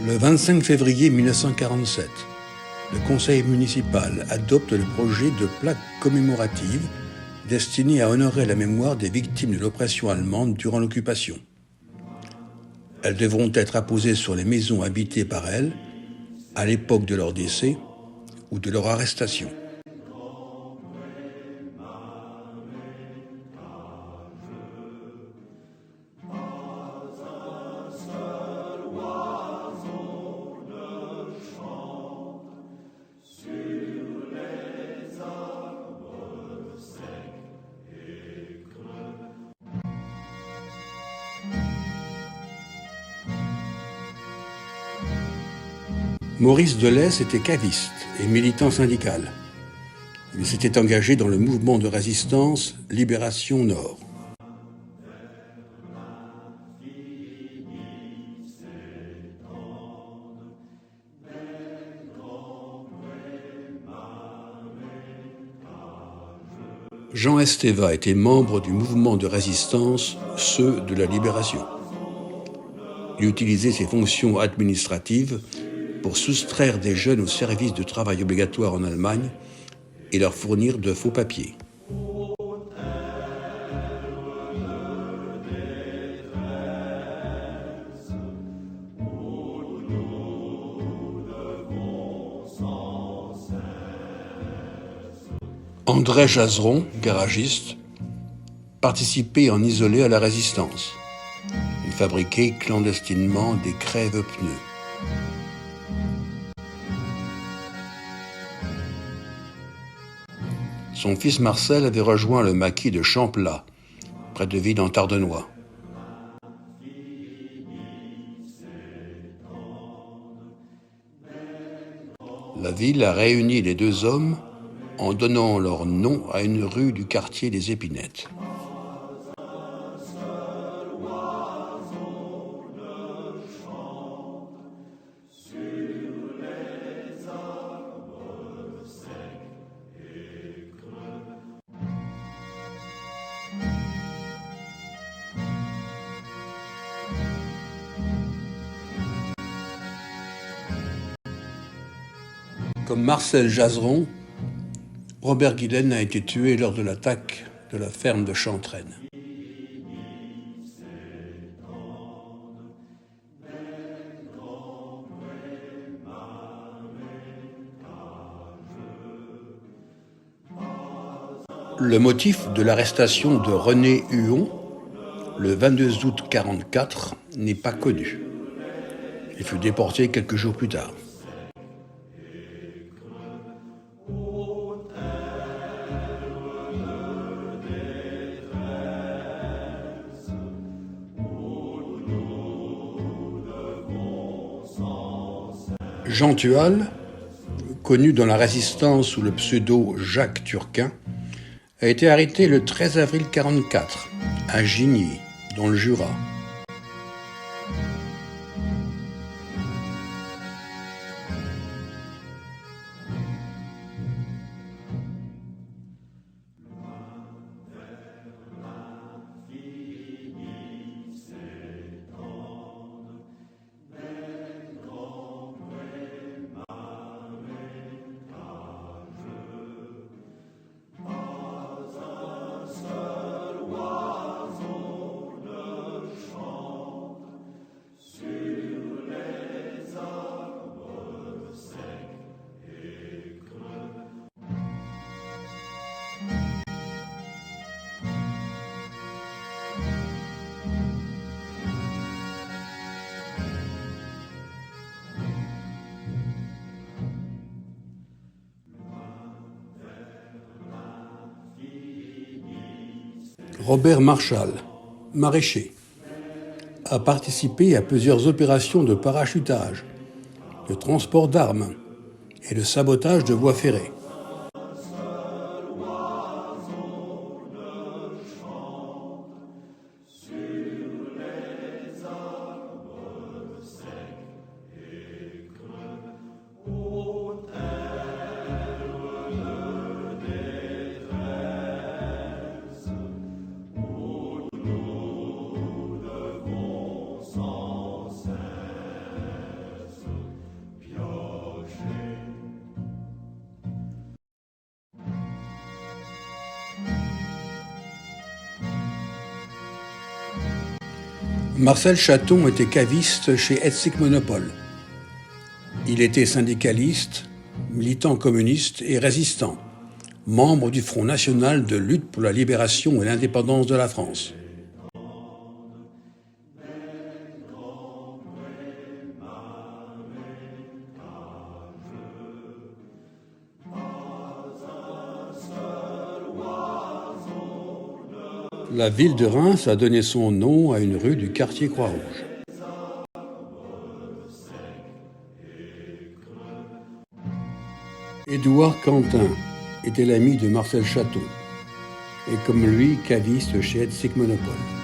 Le 25 février 1947, le conseil municipal adopte le projet de plaque commémorative destinée à honorer la mémoire des victimes de l'oppression allemande durant l'occupation. Elles devront être apposées sur les maisons habitées par elles à l'époque de leur décès ou de leur arrestation. Maurice Delesse était caviste et militant syndical. Il s'était engagé dans le mouvement de résistance Libération Nord. Jean Esteva était membre du mouvement de résistance Ceux de la Libération. Il utilisait ses fonctions administratives pour soustraire des jeunes au service de travail obligatoire en Allemagne et leur fournir de faux papiers. André Jazeron, garagiste, participait en isolé à la résistance. Il fabriquait clandestinement des crève-pneus. Son fils Marcel avait rejoint le maquis de Champlat, près de Ville en Tardenois. La ville a réuni les deux hommes en donnant leur nom à une rue du quartier des Épinettes. Comme Marcel Jazeron, Robert Guilaine a été tué lors de l'attaque de la ferme de Chantraine. Le motif de l'arrestation de René Huon, le 22 août 1944, n'est pas connu. Il fut déporté quelques jours plus tard. Jean Thual, connu dans la résistance sous le pseudo Jacques Turquin, a été arrêté le 13 avril 1944 à Gigny, dans le Jura. Robert Marchal, maraîcher, a participé à plusieurs opérations de parachutage, de transport d'armes et de sabotage de voies ferrées. Marcel Chaton était caviste chez Hetzig Monopole. Il était syndicaliste, militant communiste et résistant, membre du Front national de lutte pour la libération et l'indépendance de la France. La ville de Reims a donné son nom à une rue du quartier Croix-Rouge. Édouard Quentin était l'ami de Marcel Chaton, et comme lui, caviste chez Hetzig Monopole.